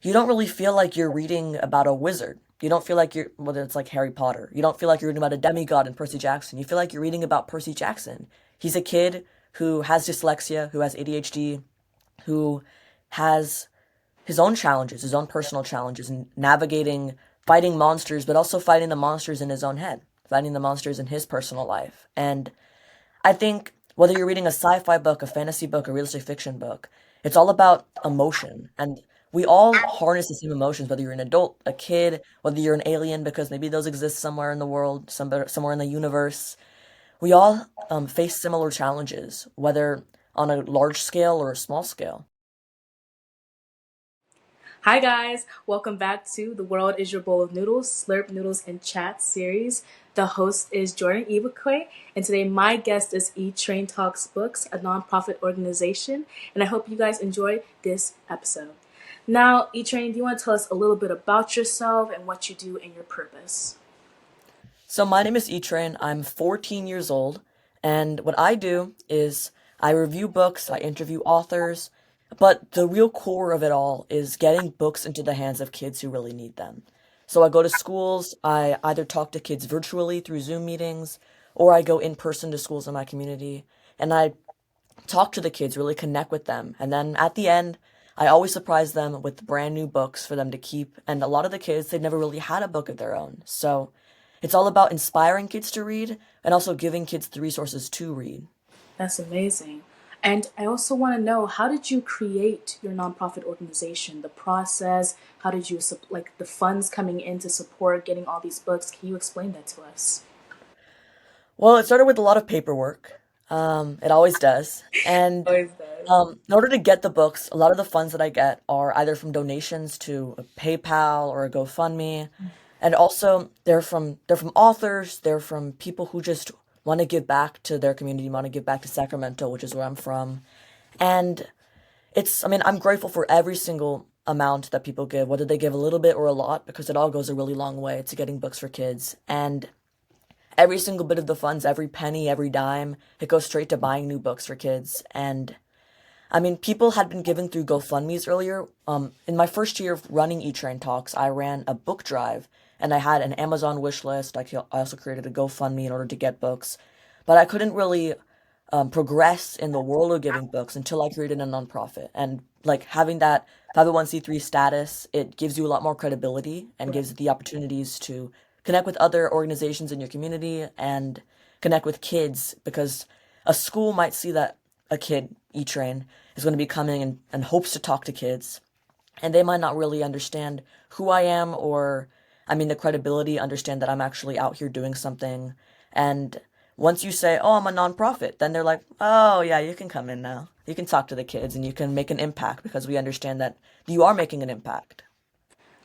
you don't really feel like you're reading about a wizard. You don't feel like you're, whether it's like Harry Potter, you don't feel like you're reading about a demigod in Percy Jackson. You feel like you're reading about Percy Jackson. He's a kid who has dyslexia, who has ADHD, who has his own challenges, his own personal challenges, in navigating fighting monsters, but also fighting the monsters in his own head, fighting the monsters in his personal life. And I think whether you're reading a sci-fi book, a fantasy book, a realistic fiction book, it's all about emotion. And we all harness the same emotions, whether you're an adult, a kid, whether you're an alien, because maybe those exist somewhere in the world, somewhere in the universe. We all face similar challenges, whether on a large scale or a small scale. Hi guys, welcome back to The World is Your Bowl of Noodles, Slurp Noodles and Chat series. The host is Jordan Ibakwe, and today my guest is E Train Talks Books, a nonprofit organization, and I hope you guys enjoy this episode. Now, E Train, do you want to tell us a little bit about yourself and what you do and your purpose? So my name is E-Train. I'm 14 years old, and what I do is I review books, I interview authors, but the real core of it all is getting books into the hands of kids who really need them. So I go to schools, I either talk to kids virtually through Zoom meetings, or I go in person to schools in my community, and I talk to the kids, really connect with them. And then at the end, I always surprise them with brand new books for them to keep. And a lot of the kids, they've never really had a book of their own. So it's all about inspiring kids to read and also giving kids the resources to read. That's amazing. And I also want to know, how did you create your nonprofit organization? The process, how did you like the funds coming in to support getting all these books? Can you explain that to us? Well, it started with a lot of paperwork. It always does. And Always does. in order to get the books, a lot of the funds that I get are either from donations to a PayPal or a GoFundMe. And also they're from authors, they're from people who just want to give back to their community, want to give back to Sacramento, which is where I'm from. And I mean, I'm grateful for every single amount that people give, whether they give a little bit or a lot, because it all goes a really long way to getting books for kids. And every single bit of the funds, every penny, every dime, it goes straight to buying new books for kids. And I mean, people had been giving through GoFundMe's earlier. In my first year of running E-Train Talks, I ran a book drive and I had an Amazon wish list. I also created a GoFundMe in order to get books. But I couldn't really progress in the world of giving books until I created a nonprofit. And like having that 501(c)(3) status, it gives you a lot more credibility and Right. gives the opportunities to connect with other organizations in your community and connect with kids because a school might see that a kid, E-Train, is going to be coming and hopes to talk to kids, and they might not really understand who I am or, I mean, the credibility, understand that I'm actually out here doing something. And once you say, oh, I'm a nonprofit, then they're like, oh, yeah, you can come in now. You can talk to the kids and you can make an impact because we understand that you are making an impact.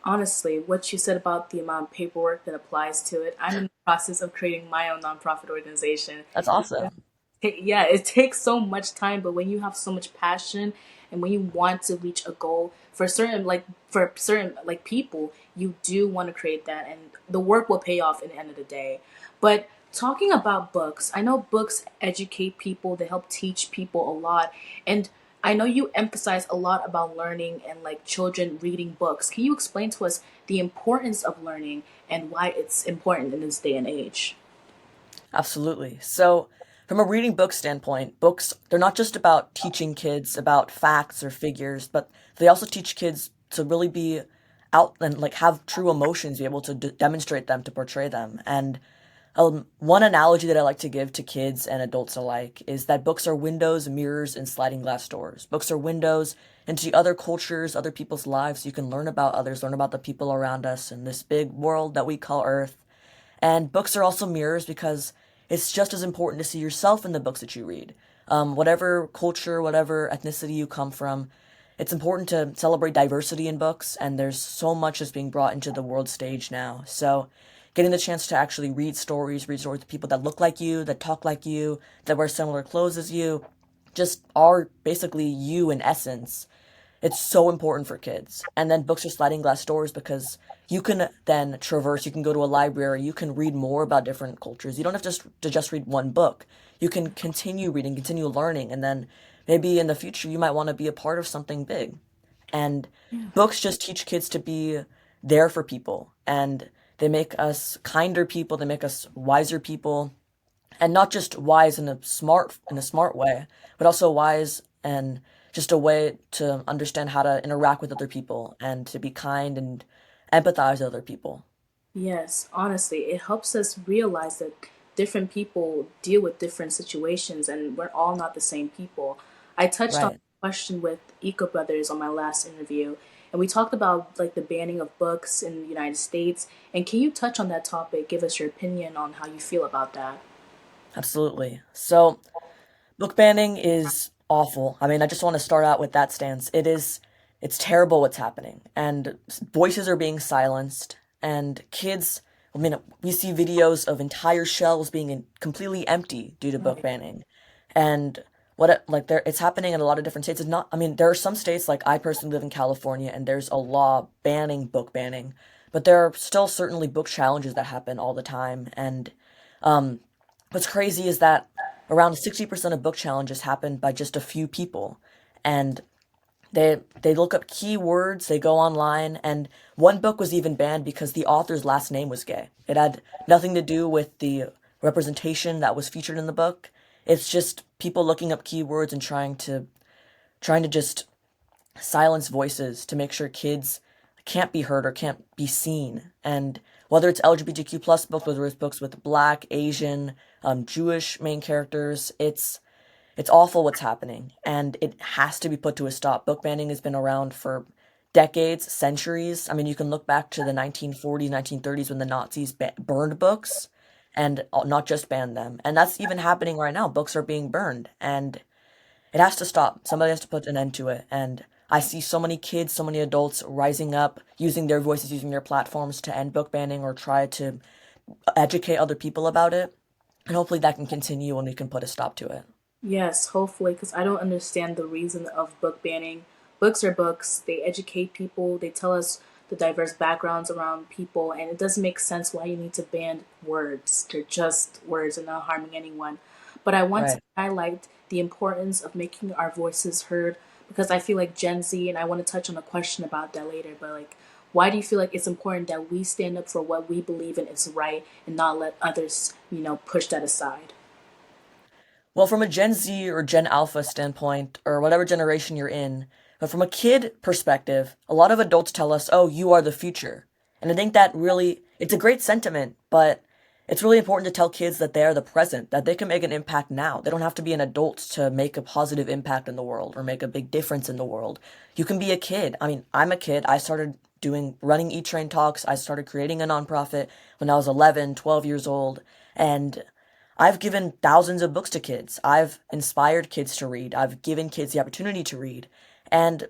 Honestly, what you said about the amount of paperwork that applies to it, I'm in the process of creating my own nonprofit organization. That's awesome. Yeah, it takes so much time, but when you have so much passion and when you want to reach a goal for certain like people, you do want to create that, and the work will pay off in the end of the day. But talking about books, I know books educate people, they help teach people a lot, and I know you emphasize a lot about learning and like children reading books. Can you explain to us the importance of learning and why it's important in this day and age? Absolutely. So, from a reading book standpoint, books, they're not just about teaching kids about facts or figures, but they also teach kids to really be out and like have true emotions, be able to demonstrate them, to portray them. And one analogy that I like to give to kids and adults alike is that books are windows, mirrors, and sliding glass doors. Books are windows into other cultures, other people's lives. You can learn about others, learn about the people around us in this big world that we call Earth. And books are also mirrors because it's just as important to see yourself in the books that you read. Whatever culture, whatever ethnicity you come from, it's important to celebrate diversity in books, and there's so much that's being brought into the world stage now. So, getting the chance to actually read stories to people that look like you, that talk like you, that wear similar clothes as you, just are basically you in essence, it's so important for kids. And then books are sliding glass doors because you can then traverse, you can go to a library, you can read more about different cultures. You don't have to just read one book. You can continue reading, continue learning, and then maybe in the future you might want to be a part of something big. And Yeah. books just teach kids to be there for people, and they make us kinder people, they make us wiser people, and not just wise in a smart way, but also wise and just a way to understand how to interact with other people and to be kind and empathize with other people. Yes, honestly, it helps us realize that different people deal with different situations and we're all not the same people. I touched on Right. the question with Eco Brothers on my last interview, and we talked about like the banning of books in the United States. And can you touch on that topic? Give us your opinion on how you feel about that. Absolutely. So, book banning is awful. I mean, I just want to start out with that stance. It's terrible what's happening, and voices are being silenced, and kids, I mean, we see videos of entire shelves being completely empty due to book Right. banning. And like it's happening in a lot of different states. It's not, I mean, there are some states, like I personally live in California, and there's a law banning book banning, but there are still certainly book challenges that happen all the time. And um, what's crazy is that around 60% of book challenges happen by just a few people. And they look up keywords, they go online, and one book was even banned because the author's last name was gay. It had nothing to do with the representation that was featured in the book. It's just people looking up keywords and trying to just silence voices to make sure kids can't be heard or can't be seen. And whether it's LGBTQ plus books, whether it's books with Black, Asian, Jewish main characters, it's awful what's happening, and it has to be put to a stop. Book banning has been around for decades, centuries. I mean, you can look back to the 1940s, 1930s when the Nazis burned books, and not just banned them. And that's even happening right now. Books are being burned, and it has to stop. Somebody has to put an end to it. And I see so many kids, so many adults rising up, using their voices, using their platforms to end book banning or try to educate other people about it. And hopefully that can continue and we can put a stop to it. Yes, hopefully, because I don't understand the reason of book banning. Books are books, they educate people, they tell us the diverse backgrounds around people, and it doesn't make sense why you need to ban words. They're just words and not harming anyone. But I want to Right. highlight the importance of making our voices heard because I feel like Gen Z, and I want to touch on a question about that later, but like, why do you feel like it's important that we stand up for what we believe in is right and not let others, push that aside? Well, from a Gen Z or Gen Alpha standpoint, or whatever generation you're in, but from a kid perspective, a lot of adults tell us, oh, you are the future. And I think that really, it's a great sentiment, but it's really important to tell kids that they are the present, that they can make an impact now. They don't have to be an adult to make a positive impact in the world or make a big difference in the world. You can be a kid. I mean, I'm a kid. I started running E Train Talks. I started creating a nonprofit when I was 11, 12 years old. And I've given thousands of books to kids. I've inspired kids to read. I've given kids the opportunity to read. And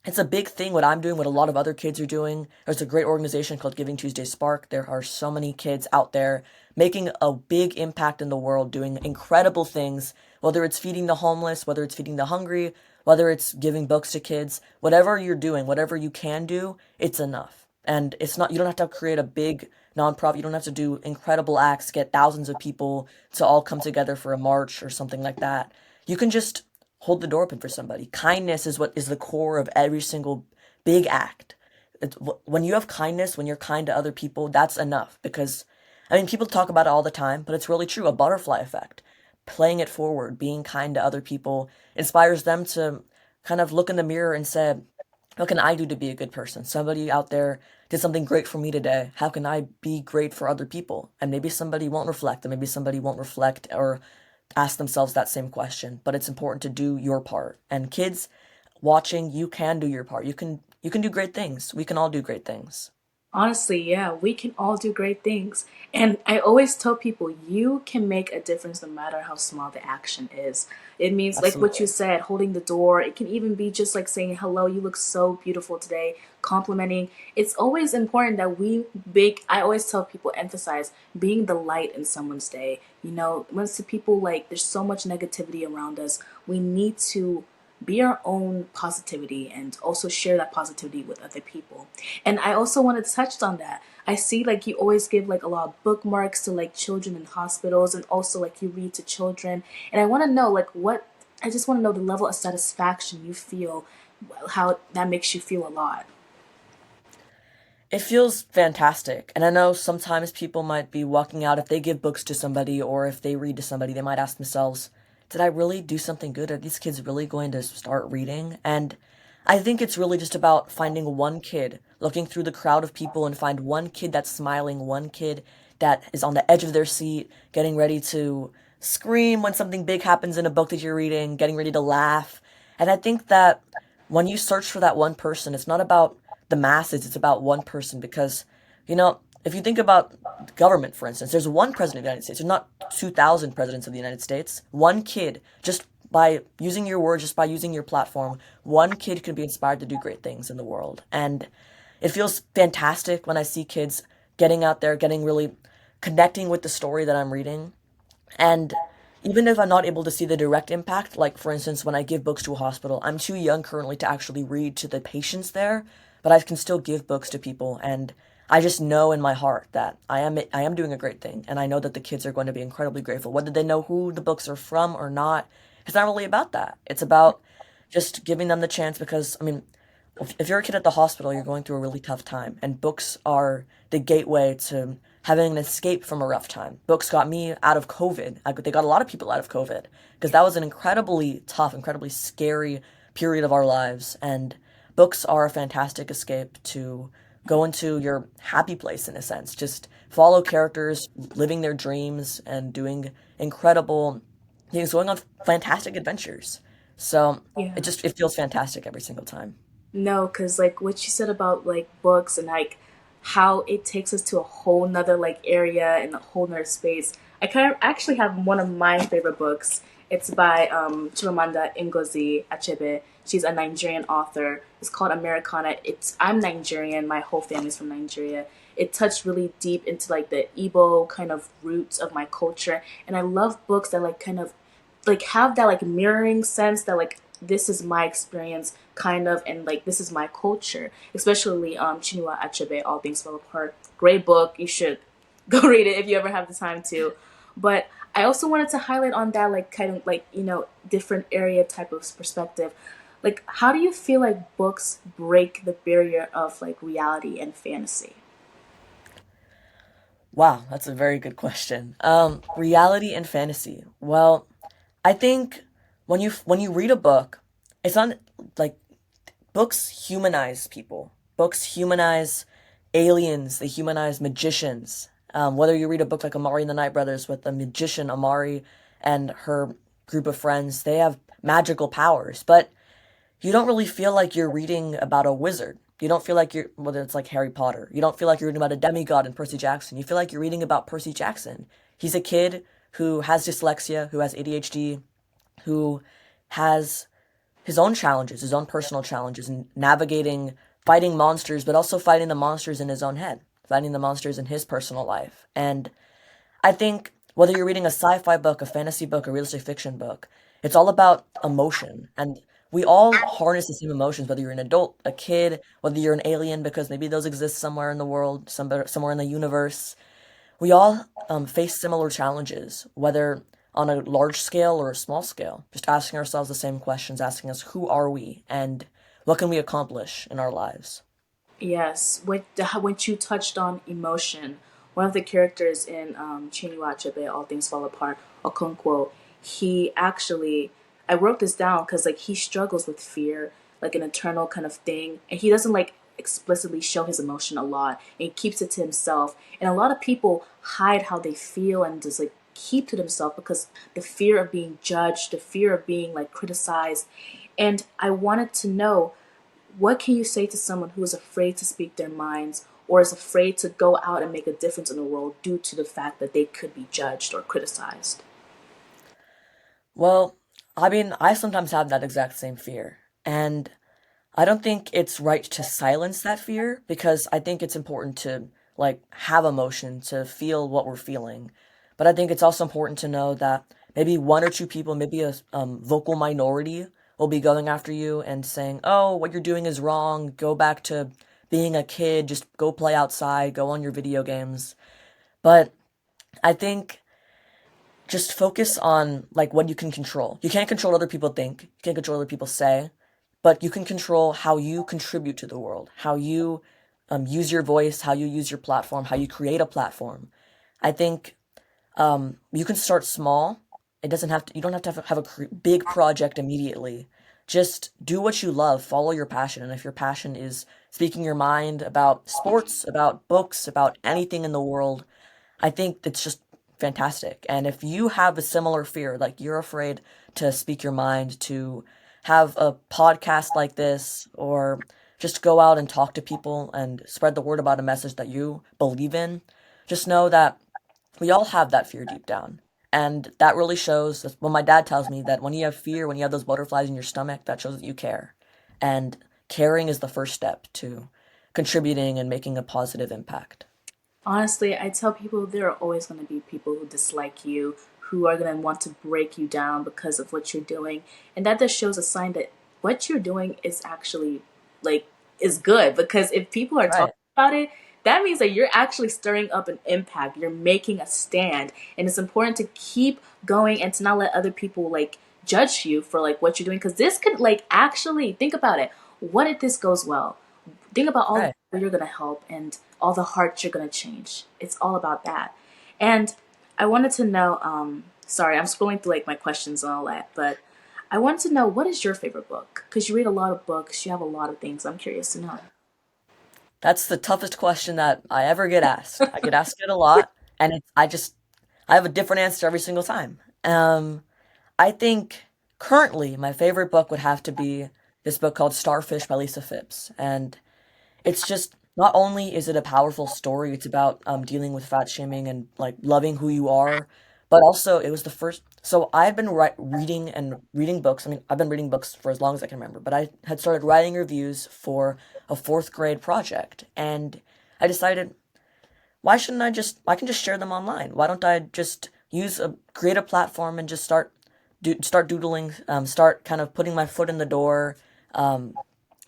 it's a big thing what I'm doing, what a lot of other kids are doing. There's a great organization called Giving Tuesday Spark. There are so many kids out there making a big impact in the world, doing incredible things, whether it's feeding the homeless, whether it's feeding the hungry, whether it's giving books to kids, whatever you're doing, whatever you can do, it's enough. And it's not, you don't have to create a big nonprofit. You don't have to do incredible acts, get thousands of people to all come together for a march or something like that. You can just hold the door open for somebody. Kindness is what is the core of every single big act. When you have kindness, when you're kind to other people, that's enough. Because, I mean, people talk about it all the time, but it's really true. A butterfly effect. Playing it forward, being kind to other people, inspires them to kind of look in the mirror and say, what can I do to be a good person? Somebody out there did something great for me today. How can I be great for other people? And maybe somebody won't reflect, and maybe somebody won't reflect or ask themselves that same question. But it's important to do your part. And kids watching, you can do your part. You can do great things. We can all do great things. Honestly, yeah, we can all do great things. And I always tell people you can make a difference no matter how small the action is. It means, like what you Absolutely. said, holding the door. It can even be just like saying, hello, you look so beautiful today, complimenting. It's always important that I always tell people, emphasize being the light in someone's day. Once the people, like, there's so much negativity around us, we need to be our own positivity and also share that positivity with other people. And I also want to touch on that. I see like you always give like a lot of bookmarks to like children in hospitals and also like you read to children. And I want to know like I just want to know the level of satisfaction you feel how that makes you feel a lot. It feels fantastic. And I know sometimes people might be walking out if they give books to somebody or if they read to somebody, they might ask themselves, did I really do something good? Are these kids really going to start reading? And I think it's really just about finding one kid, looking through the crowd of people and find one kid that's smiling, one kid that is on the edge of their seat, getting ready to scream when something big happens in a book that you're reading, getting ready to laugh. And I think that when you search for that one person, it's not about the masses, it's about one person because, if you think about government, for instance, there's one president of the United States. There's not 2,000 presidents of the United States. One kid, just by using your words, just by using your platform, one kid can be inspired to do great things in the world. And it feels fantastic when I see kids getting out there, getting really connecting with the story that I'm reading. And even if I'm not able to see the direct impact, like for instance, when I give books to a hospital, I'm too young currently to actually read to the patients there, but I can still give books to people, and I just know in my heart that I am doing a great thing, and I know that the kids are going to be incredibly grateful, whether they know who the books are from or not. It's not really about that. It's about just giving them the chance because I mean, if you're a kid at the hospital, you're going through a really tough time, and books are the gateway to having an escape from a rough time. Books got me out of COVID. They got a lot of people out of COVID because that was an incredibly tough, incredibly scary period of our lives. And books are a fantastic escape to go into your happy place in a sense. Just follow characters living their dreams and doing incredible things, going on fantastic adventures. So Yeah. it feels fantastic every single time. No, because like what you said about like books and like how it takes us to a whole nother like area and a whole nother space. I kind of actually have one of my favorite books. It's by Chimamanda Ngozi Achebe. She's a Nigerian author. It's called Americana. It's I'm Nigerian. My whole family's from Nigeria. It touched really deep into like the Igbo kind of roots of my culture, and I love books that like kind of like have that like mirroring sense that like this is my experience kind of and like this is my culture, especially Chinua Achebe, All Things Fall Apart. Great book, you should go read it if you ever have the time to. But I also wanted to highlight on that like kind of like different area type of perspective. Like how do you feel like books break the barrier of like reality and fantasy? Wow, that's a very good question. Reality and fantasy. Well, I think when you read a book, it's not like books humanize people. Books humanize aliens. They humanize magicians. Whether you read a book like Amari and the Night Brothers with the magician Amari and her group of friends, they have magical powers, but you don't really feel like you're reading about a wizard. You don't feel like you're, whether it's like Harry Potter, you don't feel like you're reading about a demigod in Percy Jackson. You feel like you're reading about Percy Jackson. He's a kid who has dyslexia, who has ADHD, who has his own challenges, his own personal challenges, in navigating fighting monsters, but also fighting the monsters in his own head, fighting the monsters in his personal life. And I think whether you're reading a sci-fi book, a fantasy book, a realistic fiction book, it's all about emotion. And we all harness the same emotions, whether you're an adult, a kid, whether you're an alien, because maybe those exist somewhere in the world, somewhere in the universe. We all face similar challenges, whether on a large scale or a small scale. Just asking ourselves the same questions, asking us, who are we and what can we accomplish in our lives? Yes, when you touched on emotion, one of the characters in Chinua Achebe, All Things Fall Apart, Okonkwo, he actually, I wrote this down because like he struggles with fear, like an eternal kind of thing, and he doesn't like explicitly show his emotion a lot, and he keeps it to himself. And a lot of people hide how they feel and just like keep to themselves because the fear of being judged, the fear of being like criticized. And I wanted to know, what can you say to someone who is afraid to speak their minds or is afraid to go out and make a difference in the world due to the fact that they could be judged or criticized? Well, I mean, I sometimes have that exact same fear. And I don't think it's right to silence that fear because I think it's important to like have emotion to feel what we're feeling. But I think it's also important to know that maybe one or two people, maybe a vocal minority, will be going after you and saying, "Oh, what you're doing is wrong. Go back to being a kid. Just go play outside. Go on your video games." But I think just focus on like what you can control. You can't control what other people think. You can't control what other people say. but you can control how you contribute to the world, how you use your voice, how you use your platform, how you create a platform. I think you can start small. It doesn't have to, you don't have to have a big project immediately. Just do what you love, follow your passion. And if your passion is speaking your mind about sports, about books, about anything in the world, I think it's just fantastic. And if you have a similar fear, like you're afraid to speak your mind, to have a podcast like this, or just go out and talk to people and spread the word about a message that you believe in, just know that we all have that fear deep down. And that really shows, well, my dad tells me that when you have fear, when you have those butterflies in your stomach, that shows that you care. And caring is the first step to contributing and making a positive impact. Honestly, I tell people there are always going to be people who dislike you, who are going to want to break you down because of what you're doing. And that just shows a sign that what you're doing is actually like is good, because if people are talking Right, about it, that means that you're actually stirring up an impact. You're making a stand. And it's important to keep going and to not let other people like judge you for like what you're doing, because this could like actually think about it. What if this goes well? Think about all the right. people you're going to help and all the hearts you're going to change. It's all about that. And I wanted to know, sorry, I'm scrolling through like my questions and all that, but I wanted to know, what is your favorite book? Because you read a lot of books, you have a lot of things. I'm curious to know. That's the toughest question that I ever get asked. I get asked it a lot, and I have a different answer every single time. I think currently my favorite book would have to be this book called Starfish by Lisa Phipps. And it's just, not only is it a powerful story, it's about dealing with fat shaming and like loving who you are, but also it was the first. So I had been reading and reading books. I mean, I've been reading books for as long as I can remember, but I had started writing reviews for a fourth grade project, and I decided, why shouldn't I can just share them online? Why don't I just create a platform and just start doodling, start kind of putting my foot in the door. Um,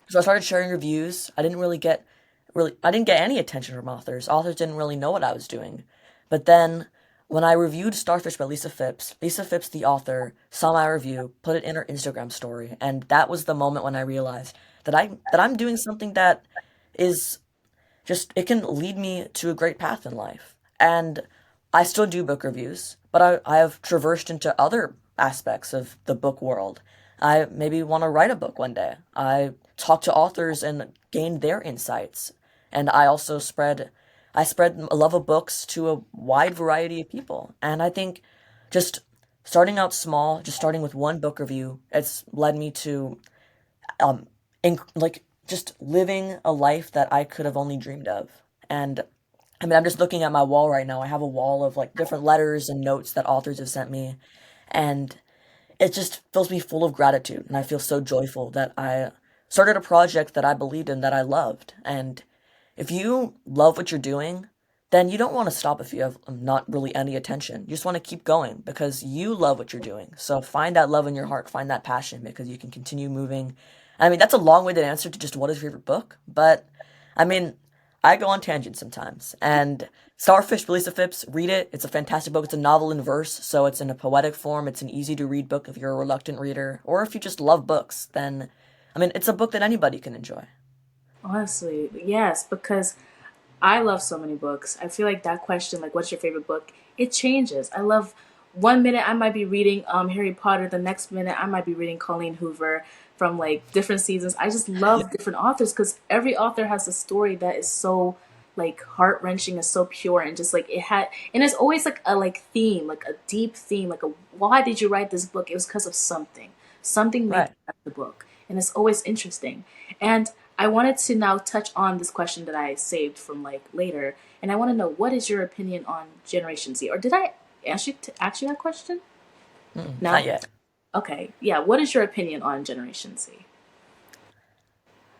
so I started sharing reviews. I didn't get any attention from authors. Authors didn't really know what I was doing. But then when I reviewed Starfish by Lisa Phipps, the author, saw my review, put it in her Instagram story, and that was the moment when I realized that I'm doing something that is just, it can lead me to a great path in life. And I still do book reviews, but I have traversed into other aspects of the book world. I maybe want to write a book one day. I talk to authors and gain their insights. And I spread a love of books to a wide variety of people. And I think just starting out small, just starting with one book review, it's led me to like just living a life that I could have only dreamed of. And I mean, I'm just looking at my wall right now. I have a wall of like different letters and notes that authors have sent me, and it just fills me full of gratitude. And I feel so joyful that I started a project that I believed in, that I loved. And if you love what you're doing, then you don't want to stop if you have not really any attention. You just want to keep going because you love what you're doing. So find that love in your heart, find that passion, because you can continue moving. I mean, that's a long-winded answer to just what is your favorite book, but I mean, I go on tangents sometimes. And Starfish by Lisa Phipps, read it. It's a fantastic book. It's a novel in verse, so it's in a poetic form. It's an easy to read book if you're a reluctant reader, or if you just love books, then I mean, it's a book that anybody can enjoy. Honestly, yes, because I love so many books. I feel like that question, like, what's your favorite book? It changes. I love, one minute I might be reading Harry Potter, the next minute I might be reading Colleen Hoover from like different seasons. I just Yeah. love different authors because every author has a story that is so like heart wrenching and so pure, and just like it had, and it's always like a like theme, like a deep theme, like a, why did you write this book? It was because of something. Something made Right. you write the book, and it's always interesting. And I wanted to now touch on this question that I saved from like later, and I want to know, what is your opinion on Generation Z? Or did I ask you that question? Mm-mm, not No. yet. Okay. Yeah. What is your opinion on Generation Z?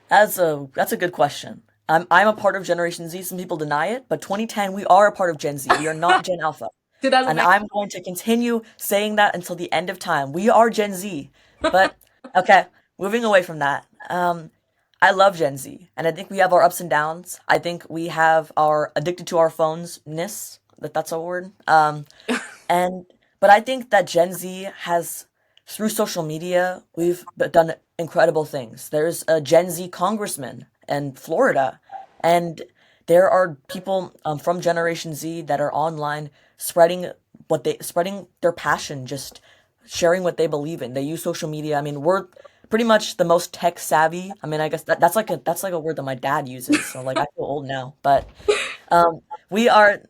That's a good question. I'm a part of Generation Z. Some people deny it, but 2010, we are a part of Gen Z. We are not Gen Alpha. And 2009. I'm going to continue saying that until the end of time. We are Gen Z. But okay, moving away from that. I love Gen Z, and I think we have our ups and downs. I think we have our addicted to our phones ness, that's a word. And but I think that Gen Z has through social media, we've done incredible things. There's a Gen Z congressman in Florida, and there are people from Generation Z that are online spreading spreading their passion, just sharing what they believe in. They use social media. I mean, we're pretty much the most tech savvy. I mean, I guess that's like a word that my dad uses. So like I feel old now, but we are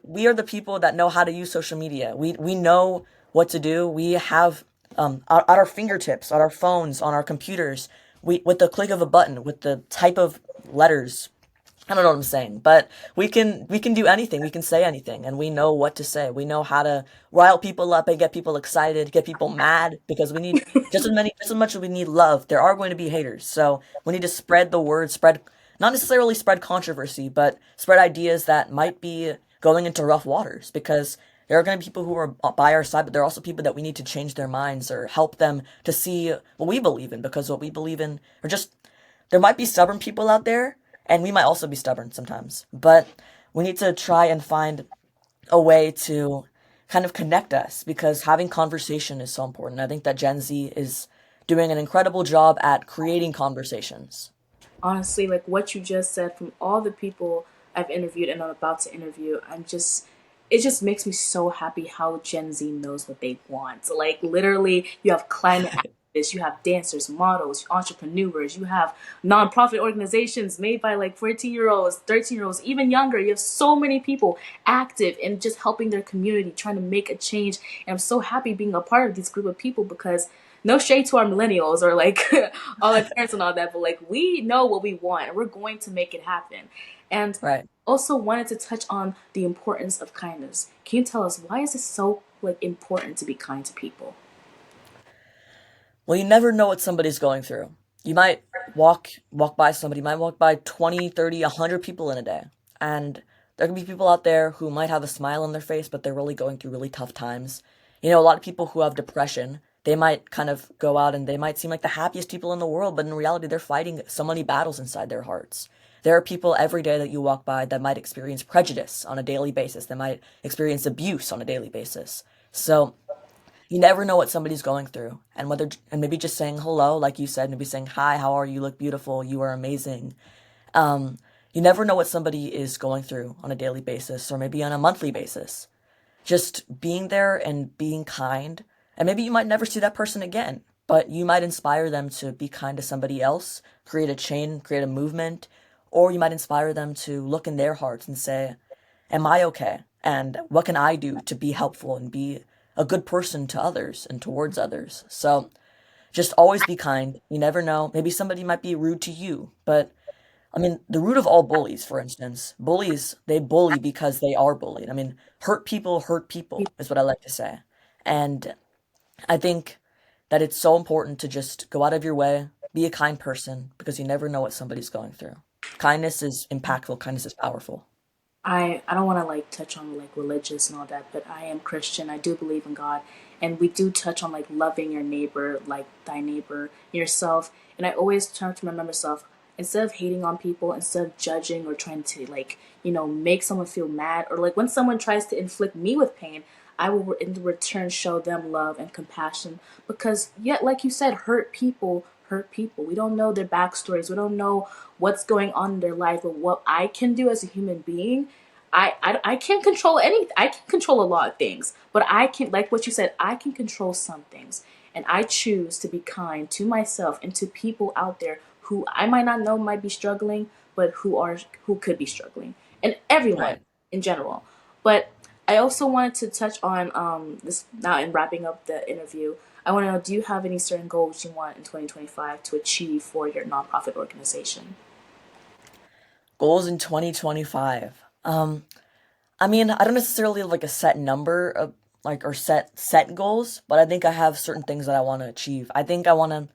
we are the people that know how to use social media. We know what to do. We have at our fingertips, on our phones, on our computers, we with the click of a button, with the type of letters. I don't know what I'm saying, but we can do anything. We can say anything, and we know what to say. We know how to rile people up and get people excited, get people mad because we need just as much as we need love. There are going to be haters, so we need to spread the word, spread not necessarily spread controversy, but spread ideas that might be going into rough waters because there are going to be people who are by our side, but there are also people that we need to change their minds or help them to see what we believe in because what we believe in or just there might be stubborn people out there, and we might also be stubborn sometimes, but we need to try and find a way to kind of connect us because having conversation is so important. I think that Gen Z is doing an incredible job at creating conversations. Honestly, like what you just said, from all the people I've interviewed and I'm about to interview, it just makes me so happy how Gen Z knows what they want. So, like, literally, you have climate activists, you have dancers, models, entrepreneurs, you have nonprofit organizations made by like 14-year-olds, 13-year-olds, even younger. You have so many people active in just helping their community, trying to make a change. And I'm so happy being a part of this group of people because no shade to our millennials or like all our parents and all that, but like we know what we want and we're going to make it happen. And Right. also wanted to touch on the importance of kindness. Can you tell us why is it so like important to be kind to people? Well, you never know what somebody's going through. You might walk by somebody, you might walk by 20, 30, 100 people in a day. And there can be people out there who might have a smile on their face, but they're really going through really tough times. You know, a lot of people who have depression, they might kind of go out and they might seem like the happiest people in the world, but in reality, they're fighting so many battles inside their hearts. There are people every day that you walk by that might experience prejudice on a daily basis, that might experience abuse on a daily basis. So, you never know what somebody's going through, and whether and maybe just saying hello, like you said, maybe saying hi, how are you? You look beautiful. You are amazing. Um, you never know what somebody is going through on a daily basis, or maybe on a monthly basis. Just being there and being kind, and maybe you might never see that person again, but you might inspire them to be kind to somebody else, create a chain, create a movement, or you might inspire them to look in their hearts and say, am I okay? And what can I do to be helpful and be a good person to others and towards others? So just always be kind. You never know. Maybe somebody might be rude to you, but I mean, the root of all bullies, for instance, bullies, they bully because they are bullied. I mean, hurt people is what I like to say. And I think that it's so important to just go out of your way, be a kind person, because you never know what somebody's going through. Kindness is impactful, kindness is powerful. I don't want to like touch on like religious and all that, but I am Christian. I do believe in God, and we do touch on like loving your neighbor, like thy neighbor yourself. And I always try to remember myself instead of hating on people, instead of judging or trying to like make someone feel mad, or like when someone tries to inflict me with pain, I will in return show them love and compassion because yet, like you said, hurt people. We don't know their backstories. We don't know what's going on in their life. But what I can do as a human being, I can't control anything. I can control a lot of things, but I can, like what you said, I can control some things. And I choose to be kind to myself and to people out there who I might not know might be struggling, but who could be struggling, and everyone Right. in general. But I also wanted to touch on this now in wrapping up the interview. I want to know, do you have any certain goals you want in 2025 to achieve for your nonprofit organization? Goals in 2025. I mean, I don't necessarily have like a set number of like or set goals, but I think I have certain things that I want to achieve. I think I want to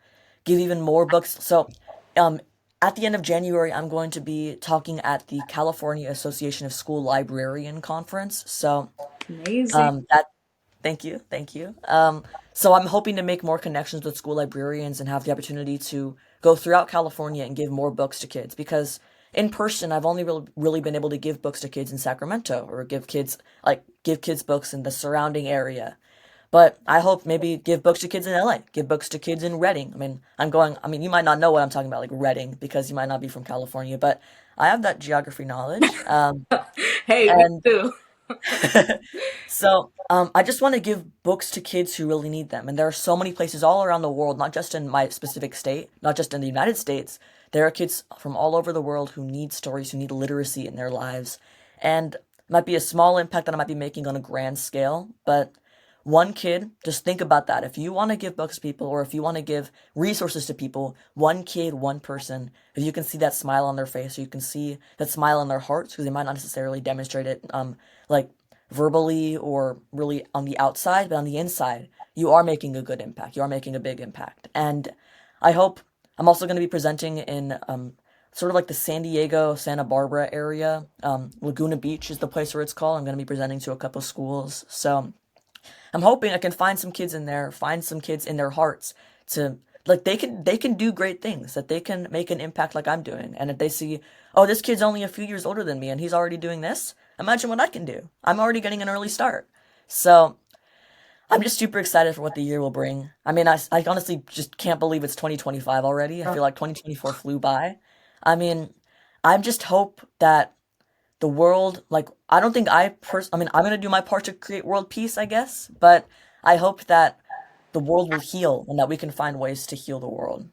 give even more books. So, um, at the end of January, I'm going to be talking at the California Association of School Librarian Conference. So, Amazing. that thank you, thank you. So I'm hoping to make more connections with school librarians and have the opportunity to go throughout California and give more books to kids because in person I've only really been able to give books to kids in Sacramento or give kids books in the surrounding area. But I hope maybe give books to kids in LA, give books to kids in Reading. I mean, you might not know what I'm talking about, like Reading, because you might not be from California, but I have that geography knowledge. Hey, me And too. so I just want to give books to kids who really need them. And there are so many places all around the world, not just in my specific state, not just in the United States. There are kids from all over the world who need stories, who need literacy in their lives. And it might be a small impact that I might be making on a grand scale, but one kid, just think about that. If you want to give books to people or if you want to give resources to people, one kid, one person, if you can see that smile on their face or you can see that smile on their hearts, because they might not necessarily demonstrate it like verbally or really on the outside, but on the inside, you are making a good impact. You are making a big impact. And I hope I'm also going to be presenting in sort of like the San Diego, Santa Barbara area. Laguna Beach is the place where it's called. I'm going to be presenting to a couple schools. So I'm hoping I can find some kids in there, find some kids in their hearts to like they can do great things, that they can make an impact like I'm doing. And if they see, oh, this kid's only a few years older than me and he's already doing this, imagine what I can do. I'm already getting an early start. So I'm just super excited for what the year will bring. I honestly just can't believe it's 2025 already. I feel like 2024 flew by. I mean, I just hope that the world, like, I don't think I'm gonna do my part to create world peace, I guess, but I hope that the world will heal and that we can find ways to heal the world.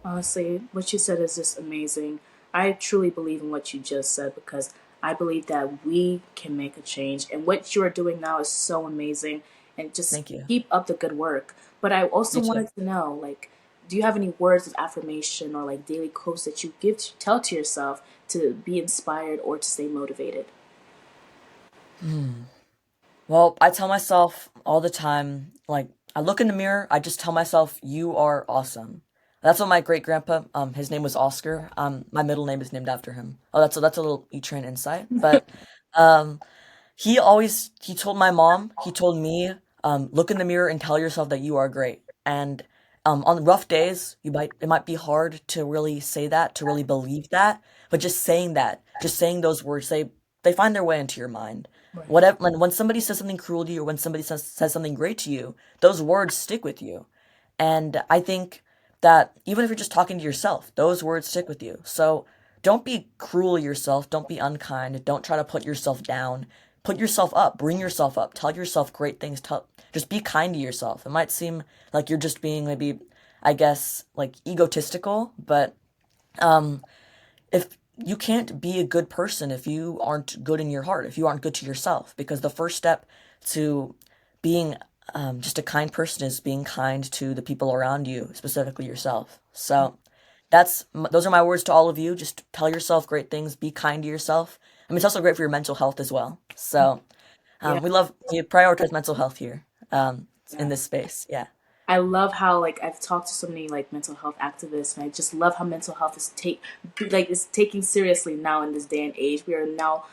Honestly, what you said is just amazing. I truly believe in what you just said because I believe that we can make a change. And what you are doing now is so amazing. And just Thank you. keep up the good work. But I also You too. wanted to know, like, do you have any words of affirmation or like daily quotes that you tell to yourself to be inspired or to stay motivated? Well, I tell myself all the time, like, I look in the mirror, I just tell myself, you are awesome. That's what my great grandpa, his name was Oscar. My middle name is named after him. Oh, that's a little E-Train insight. But um, he told my mom, he told me, look in the mirror and tell yourself that you are great. And on rough days, it might be hard to really say that, to really believe that, but just saying that, just saying those words, they find their way into your mind. Right. Whatever, when somebody says something cruel to you, or when somebody says something great to you, those words stick with you. And I think that even if you're just talking to yourself, those words stick with you. So don't be cruel to yourself. Don't be unkind. Don't try to put yourself down. Put yourself up. Bring yourself up. Tell yourself great things. Just be kind to yourself. It might seem like you're just being maybe, I guess, like egotistical, but um, if you can't be a good person if you aren't good in your heart, if you aren't good to yourself, because the first step to being just a kind person is being kind to the people around you, specifically yourself. So those are my words to all of you. Just tell yourself great things. Be kind to yourself. It's also great for your mental health as well. So Yeah. we prioritize mental health here in Yeah. this space. Yeah, I love how like I've talked to so many like mental health activists, and I just love how mental health is taking seriously now in this day and age. We are now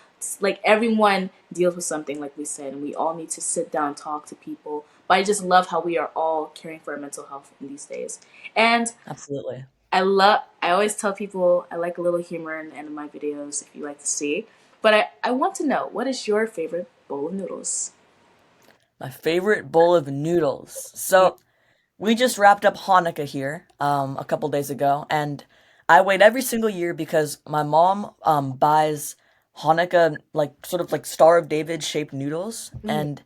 like everyone deals with something, like we said, and we all need to sit down and talk to people. But I just love how we are all caring for our mental health in these days. And absolutely. I always tell people I like a little humor in the end of my videos if you like to see. But I want to know, what is your favorite bowl of noodles? My favorite bowl of noodles. Yeah. So we just wrapped up Hanukkah here a couple days ago, and I wait every single year because my mom buys Hanukkah like sort of like Star of David shaped noodles, Mm, and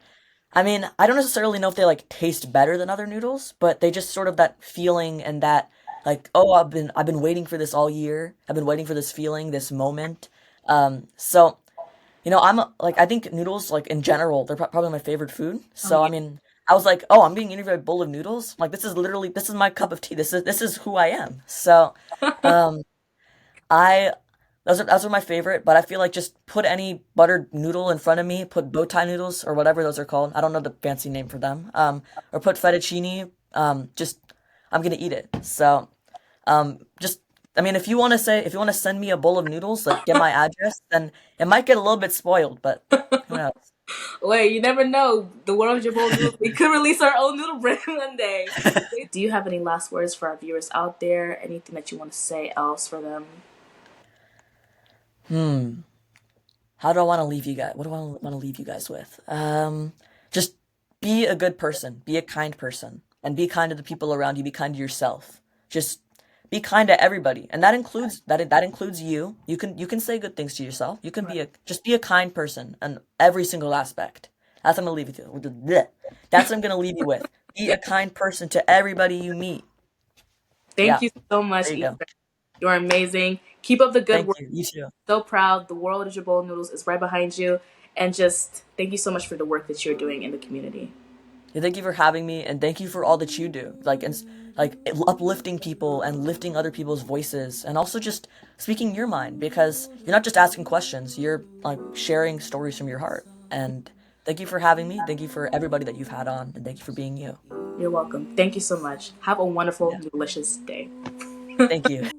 I don't necessarily know if they like taste better than other noodles, but they just sort of that feeling and that like, oh, I've been waiting for this all year. I've been waiting for this feeling, this moment. So like I think noodles like in general, they're probably my favorite food. oh So yeah. I was like, oh, I'm being interviewed by a bowl of noodles. Like this is my cup of tea. This is who I am. So um I those are my favorite, but I feel like just put any buttered noodle in front of me, put bow tie noodles or whatever those are called. I don't know the fancy name for them. Or put fettuccine. Just I'm gonna eat it. So just if you want to send me a bowl of noodles, like get my address, then it might get a little bit spoiled, but who knows? Wait, you never know. The world is your bowl of noodles. We could release our own noodle brand one day. Do you have any last words for our viewers out there? Anything that you want to say else for them? How do I want to leave you guys? What do I want to leave you guys with? Just be a good person, be a kind person, and be kind to the people around you, be kind to yourself. Just be kind to everybody. And that includes you. You can say good things to yourself. You can Right. just be a kind person in every single aspect. That's what I'm gonna leave you with. That's what I'm gonna leave you with. Be a kind person to everybody you meet. Thank Yeah, you so much, there you Ethan. go. You're amazing. Keep up the good Thank work. you. You too. So proud. The world is your bowl of noodles is right behind you. And just thank you so much for the work that you're doing in the community. Yeah, thank you for having me, and thank you for all that you do. Like uplifting people and lifting other people's voices, and also just speaking your mind because you're not just asking questions. You're like sharing stories from your heart. And thank you for having me. Thank you for everybody that you've had on, and thank you for being you. You're welcome. Thank you so much. Have a wonderful, Yeah. delicious day. Thank you.